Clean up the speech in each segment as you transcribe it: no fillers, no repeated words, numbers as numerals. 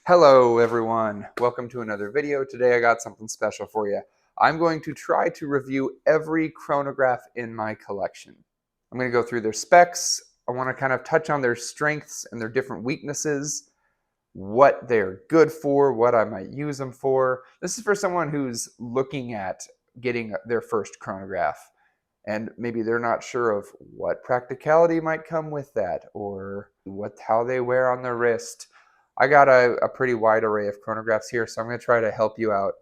Hello everyone, welcome to another video. Today I got something special for you. I'm going to try to review every chronograph in my collection. I'm going to go through their specs. I want to kind of touch on their strengths and their different weaknesses, what they're good for, what I might use them for. This is for someone who's looking at getting their first chronograph and maybe they're not sure of what practicality might come with that or how they wear on their wrist. I got a pretty wide array of chronographs here, so I'm going to try to help you out.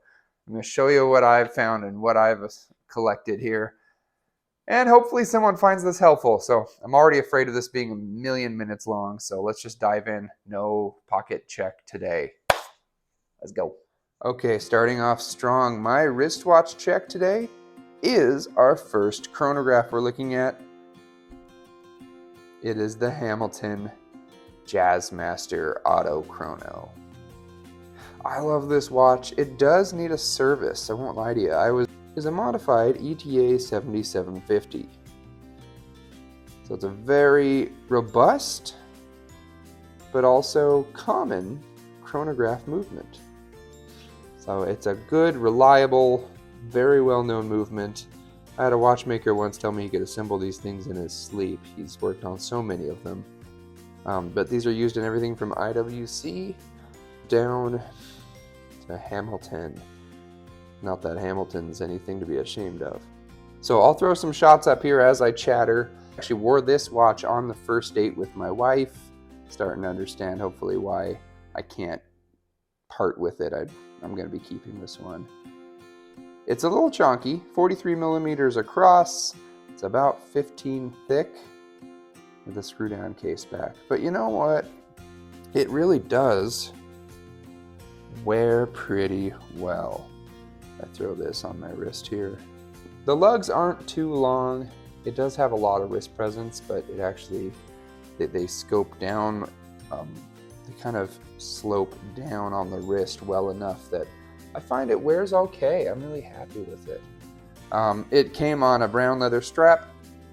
I'm going to show you what I've found and what I've collected here. And hopefully someone finds this helpful. So I'm already afraid of this being a million minutes long, so let's just dive in. No pocket check today. Let's go. Okay, starting off strong. My wristwatch check today is our first chronograph we're looking at. It is the Hamilton Jazzmaster Auto Chrono. I love this watch. It does need a service, I won't lie to you. It is a modified ETA 7750. So it's a very robust, but also common chronograph movement. So it's a good, reliable, very well-known movement. I had a watchmaker once tell me he could assemble these things in his sleep. He's worked on so many of them. But these are used in everything from IWC down to Hamilton. Not that Hamilton's anything to be ashamed of. So I'll throw some shots up here as I chatter. I actually wore this watch on the first date with my wife. Starting to understand hopefully why I can't part with it. I'm going to be keeping this one. It's a little chunky, 43 millimeters across. It's about 15 thick with a screw down case back. But you know what? It really does wear pretty well. I throw this on my wrist here. The lugs aren't too long. It does have a lot of wrist presence, but it actually, they scope down, they kind of slope down on the wrist well enough that I find it wears okay. I'm really happy with it. It came on a brown leather strap.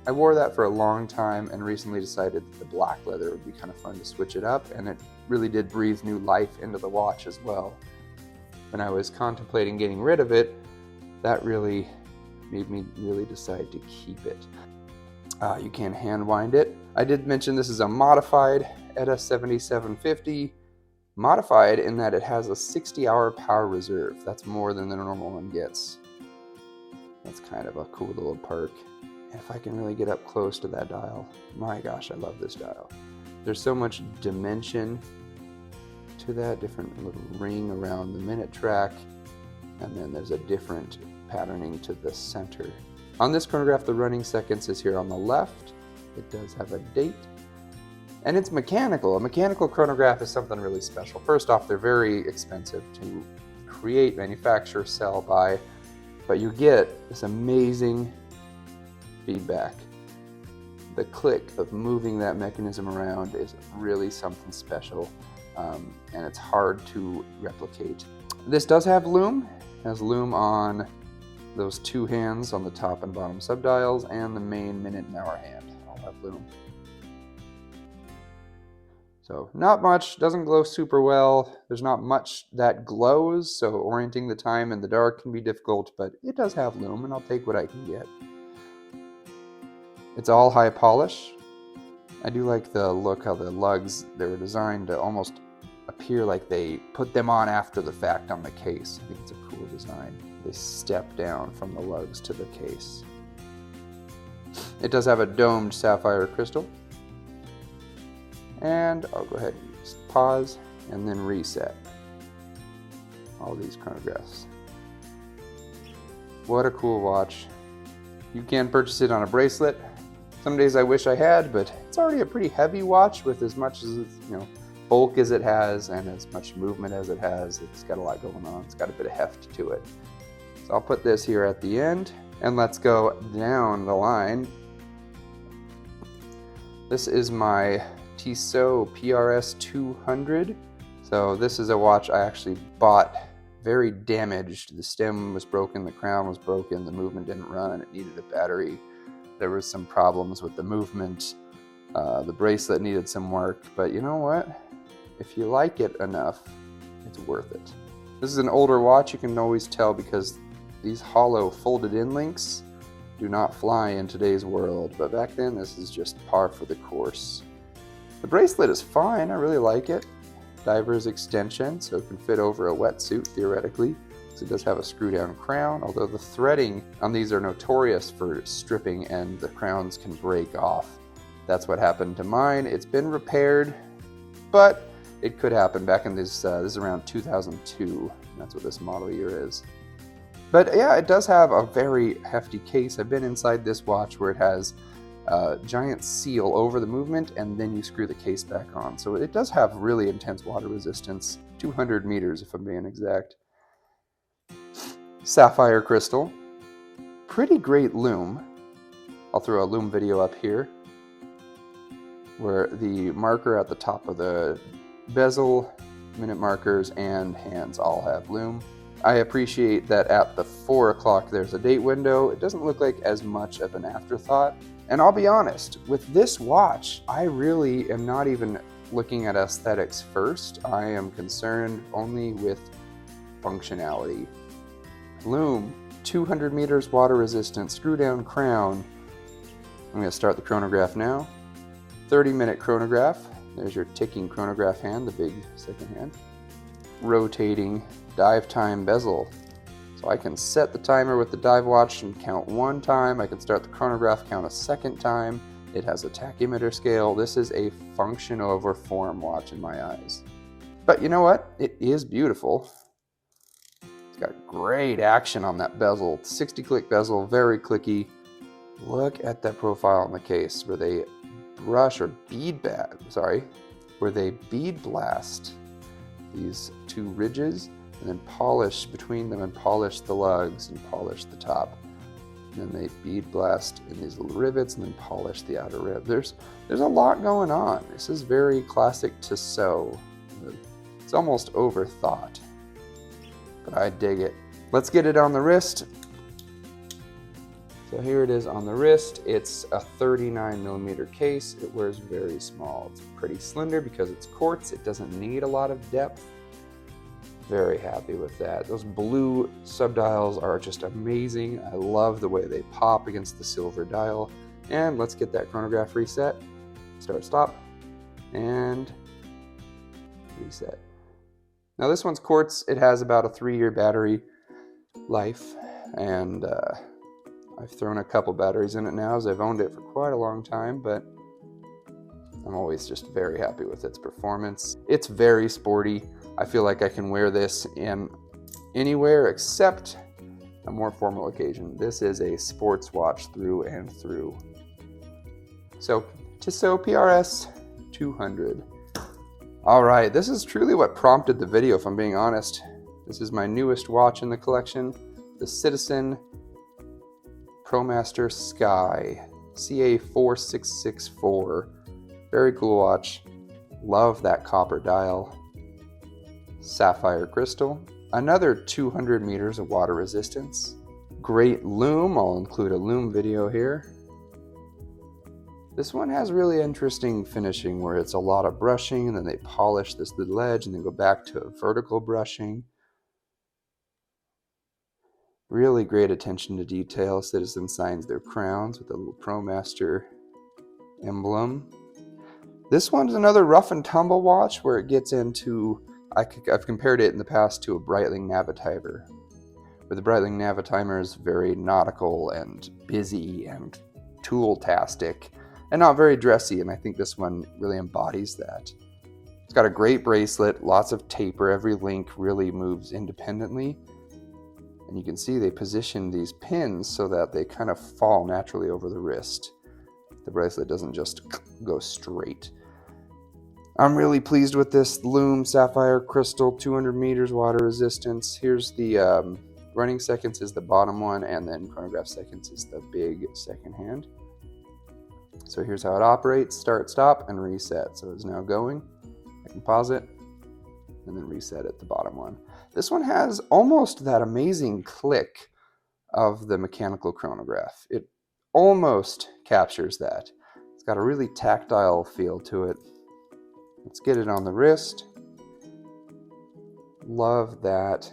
I wore that for a long time and recently decided that the black leather would be kind of fun to switch it up, and it really did breathe new life into the watch as well. When I was contemplating getting rid of it, that really made me really decide to keep it. You can hand wind it. I did mention this is a modified ETA 7750. Modified in that it has a 60-hour power reserve. That's more than the normal one gets. That's kind of a cool little perk. And if I can really get up close to that dial, my gosh, I love this dial. There's so much dimension to that, different little ring around the minute track, and then there's a different patterning to the center. On this chronograph, the running seconds is here on the left. It does have a date. And it's mechanical. A mechanical chronograph is something really special. First off, they're very expensive to create, manufacture, sell, buy, but you get this amazing feedback. The click of moving that mechanism around is really something special, and it's hard to replicate. This does have loom. It has loom on those two hands on the top and bottom subdials, and the main minute and hour hand all have loom. So not much, doesn't glow super well. There's not much that glows, so orienting the time in the dark can be difficult, but it does have loom and I'll take what I can get. It's all high polish. I do like the look how the lugs, they were designed to almost appear like they put them on after the fact on the case. I think it's a cool design. They step down from the lugs to the case. It does have a domed sapphire crystal. And I'll go ahead and just pause and then reset all these chronographs. What a cool watch. You can purchase it on a bracelet. Some days I wish I had, but it's already a pretty heavy watch with as much as, bulk as it has and as much movement as it has. It's got a lot going on. It's got a bit of heft to it. So I'll put this here at the end and let's go down the line. This is my Tissot PRS 200. So this is a watch I actually bought very damaged. The stem was broken, the crown was broken, the movement didn't run, and it needed a battery. There was some problems with the movement. The bracelet needed some work, but you know what? If you like it enough, it's worth it. This is an older watch, you can always tell because these hollow folded in links do not fly in today's world, but back then this is just par for the course. The bracelet is fine, I really like it. Diver's extension, so it can fit over a wetsuit theoretically. So it does have a screw down crown, although the threading on these are notorious for stripping and the crowns can break off. That's what happened to mine. It's been repaired, but it could happen. Back in this is around 2002. That's what this model year is. But yeah, it does have a very hefty case. I've been inside this watch where it has a giant seal over the movement and then you screw the case back on. So it does have really intense water resistance, 200 meters if I'm being exact. Sapphire crystal, pretty great lume. I'll throw a lume video up here where the marker at the top of the bezel, minute markers, and hands all have lume. I appreciate that at the 4 o'clock there's a date window. It doesn't look like as much of an afterthought. And I'll be honest, with this watch, I really am not even looking at aesthetics first. I am concerned only with functionality. Lume, 200 meters water resistant, screw down crown. I'm going to start the chronograph now. 30-minute chronograph. There's your ticking chronograph hand, the big second hand. Rotating dive time bezel. So I can set the timer with the dive watch and count 1 time. I can start the chronograph, count a 2nd time. It has a tachymeter scale. This is a function over form watch in my eyes. But you know what? It is beautiful. It's got great action on that bezel. 60-click bezel, very clicky. Look at that profile on the case where they brush or bead blast these 2 ridges and then polish between them and polish the lugs and polish the top. And then they bead blast in these little rivets and then polish the outer rib. There's a lot going on. This is very classic Tissot. It's almost overthought, but I dig it. Let's get it on the wrist. So here it is on the wrist. It's a 39mm case. It wears very small. It's pretty slender because it's quartz. It doesn't need a lot of depth. Very happy with that. Those blue subdials are just amazing. I love the way they pop against the silver dial. And let's get that chronograph reset. Start, stop, and reset. Now this one's quartz. It has about a 3-year battery life, and I've thrown a couple batteries in it now as I've owned it for quite a long time, but I'm always just very happy with its performance. It's very sporty. I feel like I can wear this in anywhere except a more formal occasion. This is a sports watch through and through. So, Tissot PRS 200. All right, this is truly what prompted the video, if I'm being honest. This is my newest watch in the collection, the Citizen Promaster Sky CA4664. Very cool watch. Love that copper dial. Sapphire crystal. Another 200 meters of water resistance. Great lume. I'll include a lume video here. This one has really interesting finishing where it's a lot of brushing and then they polish this little edge and then go back to vertical brushing. Really great attention to detail. Citizen signs their crowns with a little Promaster emblem. This one's another rough and tumble watch where it gets into, I've compared it in the past to a Breitling Navitimer, where the Breitling Navitimer is very nautical and busy and tool-tastic and not very dressy, and I think this one really embodies that. It's got a great bracelet, lots of taper, every link really moves independently. And you can see they position these pins so that they kind of fall naturally over the wrist. The bracelet doesn't just go straight. I'm really pleased with this lume sapphire crystal, 200 meters water resistance. Here's the running seconds is the bottom one, and then chronograph seconds is the big second hand. So here's how it operates: start, stop, and reset. So it's now going. I can pause it and then reset at the bottom one. This one has almost that amazing click of the mechanical chronograph. It almost captures that. It's got a really tactile feel to it. Let's get it on the wrist. Love that.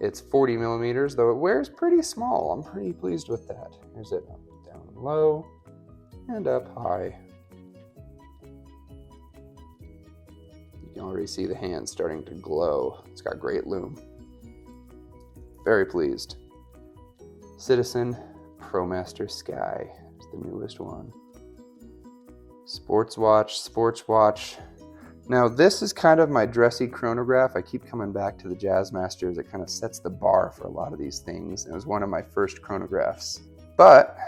It's 40 millimeters, though it wears pretty small. I'm pretty pleased with that. Here's it up, down low, and up high. You can already see the hand starting to glow. It's got great lume. Very pleased. Citizen Promaster Sky is the newest one. Sports watch. Now this is kind of my dressy chronograph. I keep coming back to the Jazzmaster as it kind of sets the bar for a lot of these things. It was one of my first chronographs. But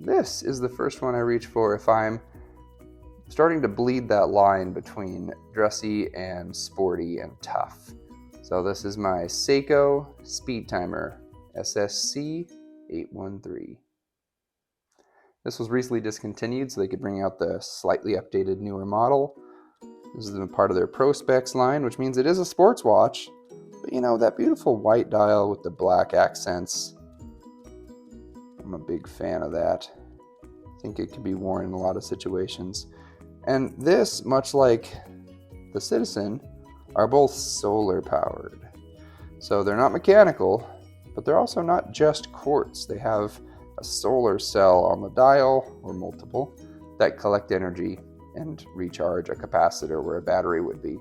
this is the first one I reach for if I'm starting to bleed that line between dressy and sporty and tough. So this is my Seiko Speedtimer SSC 813. This was recently discontinued so they could bring out the slightly updated newer model. This is part of their Pro Specs line, which means it is a sports watch. But you know, that beautiful white dial with the black accents, I'm a big fan of that. I think it could be worn in a lot of situations. And this, much like the Citizen, are both solar powered. So they're not mechanical, but they're also not just quartz. They have a solar cell on the dial, or multiple, that collect energy and recharge a capacitor where a battery would be.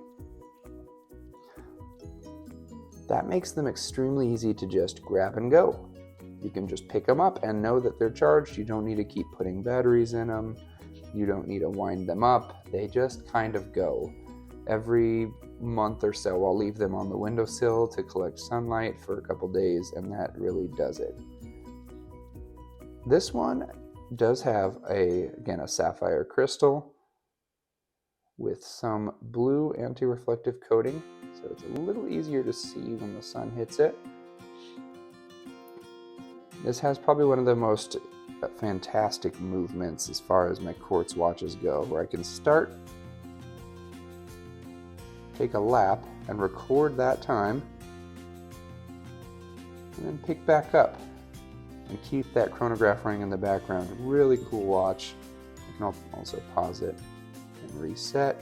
That makes them extremely easy to just grab and go. You can just pick them up and know that they're charged. You don't need to keep putting batteries in them. You don't need to wind them up. They just kind of go. Every month or so, I'll leave them on the windowsill to collect sunlight for a couple days, and that really does it. This one does have again, a sapphire crystal with some blue anti-reflective coating, so it's a little easier to see when the sun hits it. This has probably one of the most fantastic movements as far as my quartz watches go, where I can start, take a lap, and record that time, and then pick back up and keep that chronograph running in the background. Really cool watch. I can also pause it and reset.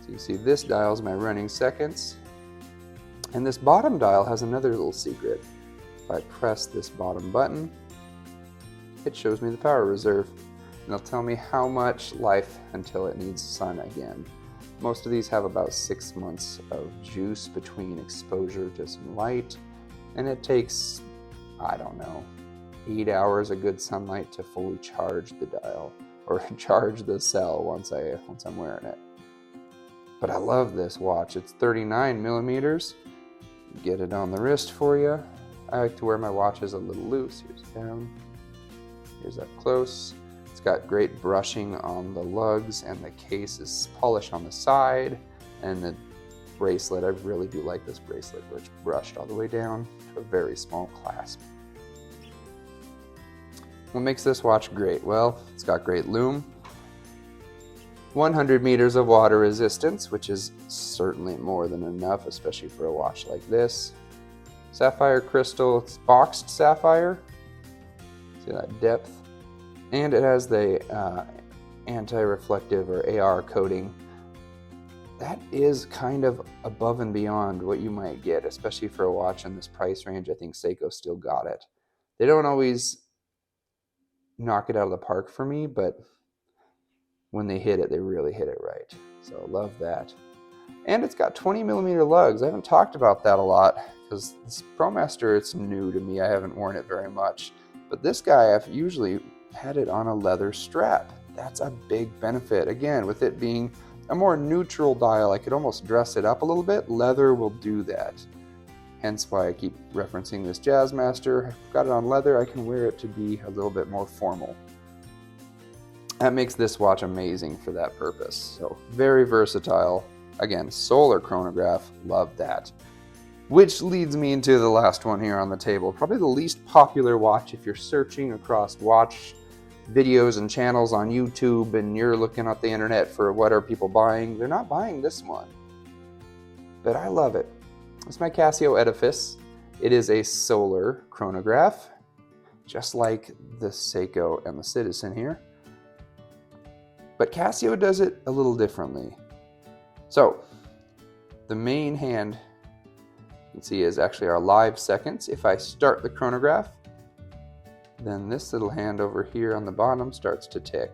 So you see this dial is my running seconds, and this bottom dial has another little secret. If I press this bottom button, it shows me the power reserve, and it'll tell me how much life until it needs sun again. Most of these have about 6 months of juice between exposure to some light, and it takes, I don't know, 8 hours of good sunlight to fully charge the dial, or charge the cell once I'm wearing it. But I love this watch. It's 39 millimeters. Get it on the wrist for you. I like to wear my watches a little loose. Here's down, here's up close. It's got great brushing on the lugs, and the case is polished on the side. And the bracelet, I really do like this bracelet where it's brushed all the way down to a very small clasp. What makes this watch great? Well, it's got great lume, 100 meters of water resistance, which is certainly more than enough, especially for a watch like this. Sapphire crystal, it's boxed sapphire. See that depth? And it has the anti-reflective or AR coating. That is kind of above and beyond what you might get, especially for a watch in this price range. I think Seiko still got it. They don't always knock it out of the park for me, but when they hit it, they really hit it right. So I love that. And it's got 20 millimeter lugs. I haven't talked about that a lot because this Promaster, it's new to me. I haven't worn it very much. But this guy, I've usually had it on a leather strap. That's a big benefit. Again, with it being a more neutral dial, I could almost dress it up a little bit. Leather will do that. Hence why I keep referencing this Jazzmaster. I've got it on leather. I can wear it to be a little bit more formal. That makes this watch amazing for that purpose. So very versatile. Again, solar chronograph, love that. Which leads me into the last one here on the table. Probably the least popular watch if you're searching across watch videos and channels on YouTube and you're looking at the internet for what are people buying. They're not buying this one. But I love it. It's my Casio Edifice. It is a solar chronograph, just like the Seiko and the Citizen here. But Casio does it a little differently. So, the main hand, you can see, is actually our live seconds. If I start the chronograph, then this little hand over here on the bottom starts to tick.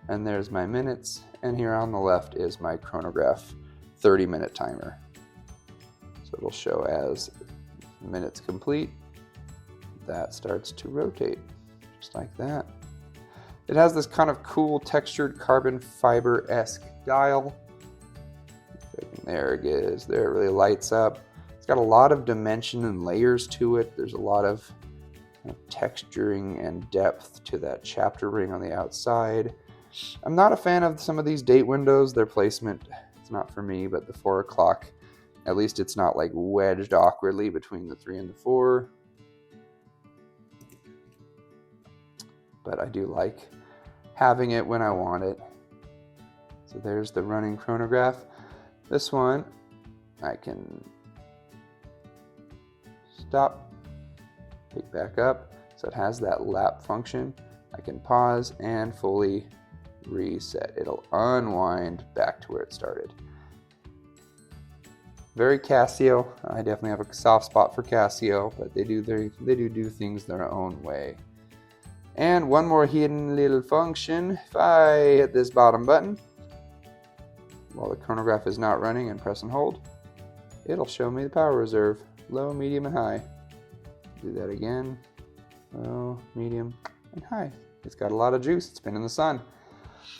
And there's my minutes, and here on the left is my chronograph 30-minute timer. So it'll show as minutes complete. That starts to rotate, just like that. It has this kind of cool textured carbon fiber-esque dial. There it is, there it really lights up. It's got a lot of dimension and layers to it. There's a lot of texturing and depth to that chapter ring on the outside. I'm not a fan of some of these date windows. Their placement is not for me, but the 4 o'clock, at least it's not like wedged awkwardly between the 3 and the 4. But I do like having it when I want it. So there's the running chronograph. This one, I can stop, pick back up. So it has that lap function. I can pause and fully reset. It'll unwind back to where it started. Very Casio. I definitely have a soft spot for Casio, but they do things their own way. And one more hidden little function. If I hit this bottom button while the chronograph is not running and press and hold, it'll show me the power reserve, low, medium, and high. Do that again, low, medium, and high. It's got a lot of juice. It's been in the sun.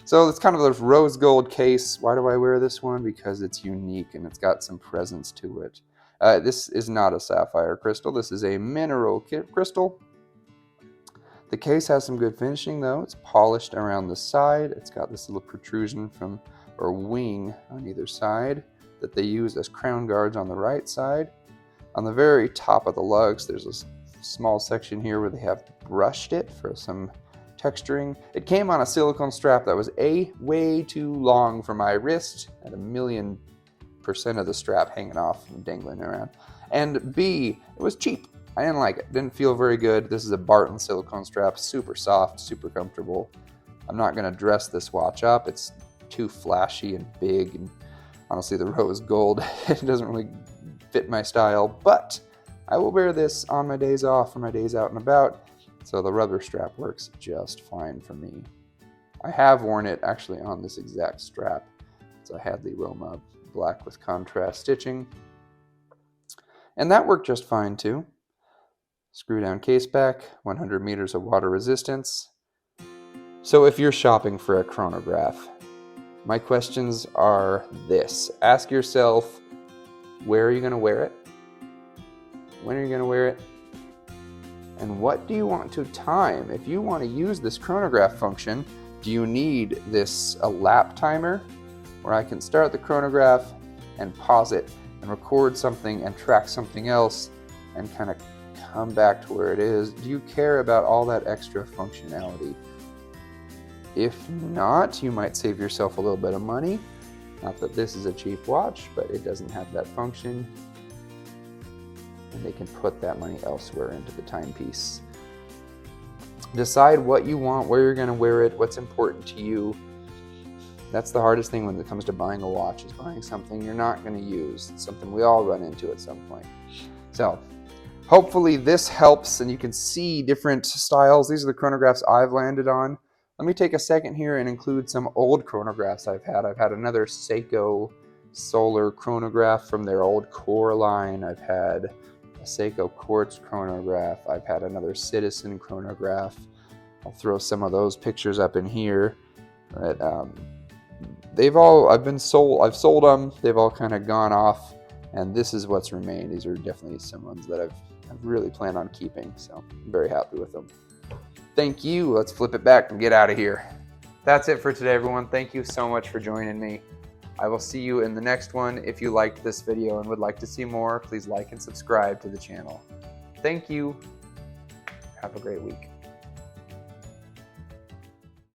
So it's kind of this rose gold case. Why do I wear this one? Because it's unique and it's got some presence to it. This is not a sapphire crystal. This is a mineral crystal. The case has some good finishing though. It's polished around the side. It's got this little protrusion or wing on either side that they use as crown guards on the right side. On the very top of the lugs, there's a small section here where they have brushed it for some texturing. It came on a silicone strap that was A, way too long for my wrist, at 1,000,000% of the strap hanging off and dangling around. And B, it was cheap. I didn't like it. Didn't feel very good. This is a Barton silicone strap, super soft, super comfortable. I'm not going to dress this watch up. It's too flashy and big, and honestly the rose gold, it doesn't really fit my style, but I will wear this on my days off or my days out and about, so the rubber strap works just fine for me. I have worn it actually on this exact strap. It's a Hadley Roma black with contrast stitching, and that worked just fine too. Screw down case back, 100 meters of water resistance. So if you're shopping for a chronograph, my questions are this. Ask yourself, where are you going to wear it? When are you going to wear it? And what do you want to time? If you want to use this chronograph function, do you need a lap timer where I can start the chronograph and pause it and record something and track something else and kind of come back to where it is? Do you care about all that extra functionality? If not, you might save yourself a little bit of money. Not that this is a cheap watch, but it doesn't have that function. And they can put that money elsewhere into the timepiece. Decide what you want, where you're going to wear it, what's important to you. That's the hardest thing when it comes to buying a watch, is buying something you're not going to use. It's something we all run into at some point. So hopefully this helps and you can see different styles. These are the chronographs I've landed on. Let me take a second here and include some old chronographs I've had. I've had another Seiko solar chronograph from their old core line. I've had a Seiko quartz chronograph. I've had another Citizen chronograph. I'll throw some of those pictures up in here. But I've sold them. They've all kind of gone off, and this is what's remained. These are definitely some ones that I've really planned on keeping, so I'm very happy with them. Thank you. Let's flip it back and get out of here. That's it for today, everyone. Thank you so much for joining me. I will see you in the next one. If you liked this video and would like to see more, please like and subscribe to the channel. Thank you. Have a great week.